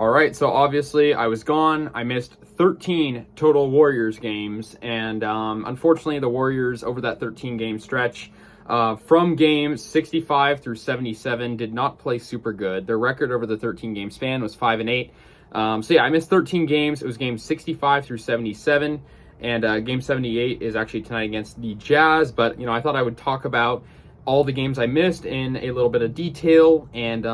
All right, so obviously I was gone. I missed 13 total Warriors games, and unfortunately the Warriors over that 13-game stretch from games 65 through 77 did not play super good. Their record over the 13-game span was 5-8. So yeah, I missed 13 games. It was games 65 through 77, and game 78 is actually tonight against the Jazz, but I thought I would talk about all the games I missed in a little bit of detail and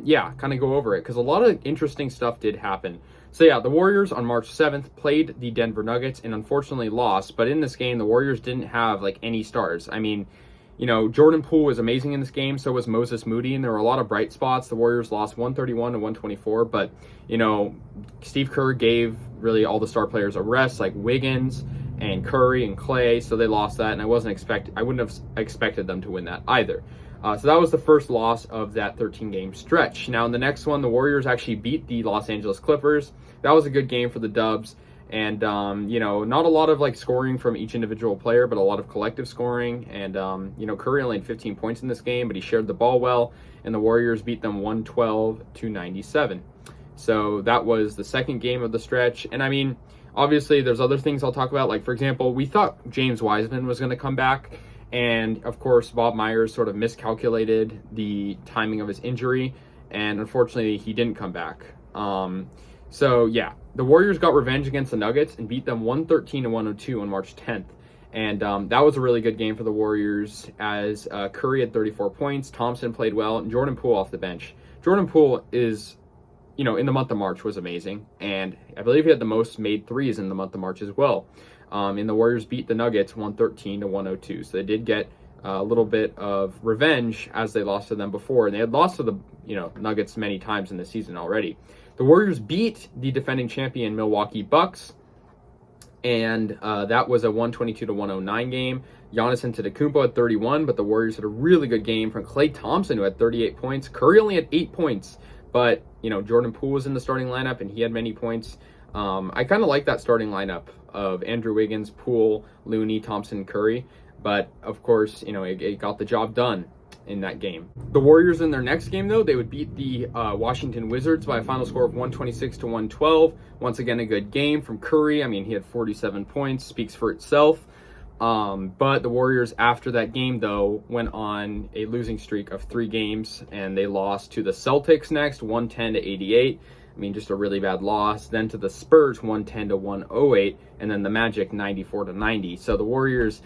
yeah, kind of go over it because a lot of interesting stuff did happen. So yeah, the Warriors on March 7th played the Denver Nuggets and unfortunately lost, but in this game the Warriors didn't have like any stars. I mean, Jordan Poole was amazing in this game, so was Moses Moody, and there were a lot of bright spots. The Warriors lost 131 to 124, but Steve Kerr gave really all the star players a rest, like Wiggins and Curry and Clay, so they lost that, and I wouldn't have expected them to win that either. So that was the first loss of that 13-game stretch. Now in the next one, the Warriors actually beat the Los Angeles Clippers. That was a good game for the Dubs, and not a lot of like scoring from each individual player, but a lot of collective scoring. And Curry only had 15 points in this game, but he shared the ball well, and the Warriors beat them 112 to 97. So that was the second game of the stretch, and I mean, obviously, there's other things I'll talk about. Like, for example, we thought James Wiseman was going to come back. And, of course, Bob Myers sort of miscalculated the timing of his injury. And, unfortunately, he didn't come back. So, yeah, the Warriors got revenge against the Nuggets and beat them 113 to 102 on March 10th. And that was a really good game for the Warriors as Curry had 34 points, Thompson played well, and Jordan Poole off the bench. Jordan Poole is in the month of March was amazing. And I believe he had the most made threes in the month of March as well. And the Warriors beat the Nuggets 113 to 102. So they did get a little bit of revenge as they lost to them before. And they had lost to the Nuggets many times in the season already. The Warriors beat the defending champion Milwaukee Bucks. And that was a 122 to 109 game. Giannis Antetokounmpo had 31, but the Warriors had a really good game from Klay Thompson, who had 38 points. Curry only had 8 points. But, Jordan Poole was in the starting lineup, and he had many points. I kind of like that starting lineup of Andrew Wiggins, Poole, Looney, Thompson, Curry. But, of course, it got the job done in that game. The Warriors in their next game, though, they would beat the Washington Wizards by a final score of 126 to 112. Once again, a good game from Curry. I mean, he had 47 points, speaks for itself. But the Warriors after that game, though, went on a losing streak of 3 games, and they lost to the Celtics next, 110 to 88. I mean, just a really bad loss. Then to the Spurs, 110 to 108, and then the Magic, 94 to 90. So the Warriors,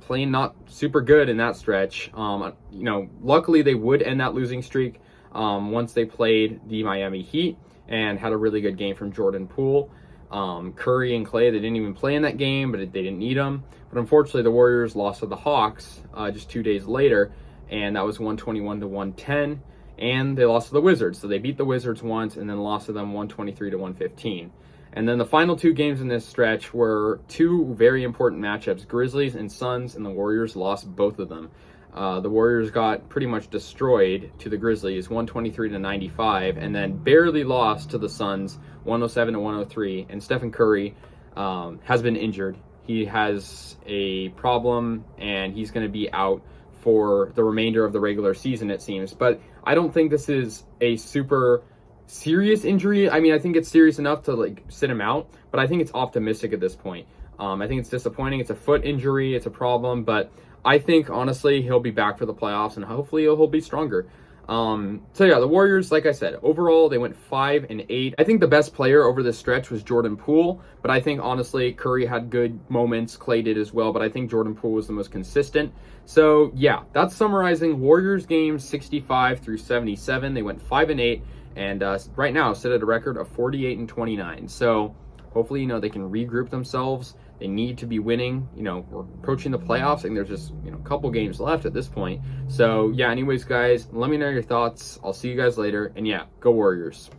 playing not super good in that stretch. Luckily they would end that losing streak once they played the Miami Heat and had a really good game from Jordan Poole. Curry and Clay, they didn't even play in that game, but they didn't need them. But unfortunately, the Warriors lost to the Hawks just 2 days later, and that was 121 to 110. And they lost to the Wizards. So they beat the Wizards once and then lost to them 123 to 115. And then the final 2 games in this stretch were 2 very important matchups, Grizzlies and Suns, and the Warriors lost both of them. The Warriors got pretty much destroyed to the Grizzlies, 123 to 95, and then barely lost to the Suns, 107 to 103. And Stephen Curry has been injured. He has a problem, and he's going to be out for the remainder of the regular season, it seems. But I don't think this is a super serious injury. I mean, I think it's serious enough to sit him out, but I think it's optimistic at this point. I think it's disappointing. It's a foot injury. It's a problem, but I think honestly he'll be back for the playoffs, and hopefully he'll be stronger. So yeah, the Warriors, like I said, overall they went 5-8. I think the best player over this stretch was Jordan Poole, but I think honestly Curry had good moments, Clay did as well, but I think Jordan Poole was the most consistent. So yeah, that's summarizing Warriors games 65 through 77. They went 5-8, and right now sit at a record of 48-29. So hopefully they can regroup themselves. They need to be winning. We're approaching the playoffs, and there's just a couple games left at this point. So yeah, anyways guys, let me know your thoughts. I'll see you guys later, and yeah, go Warriors.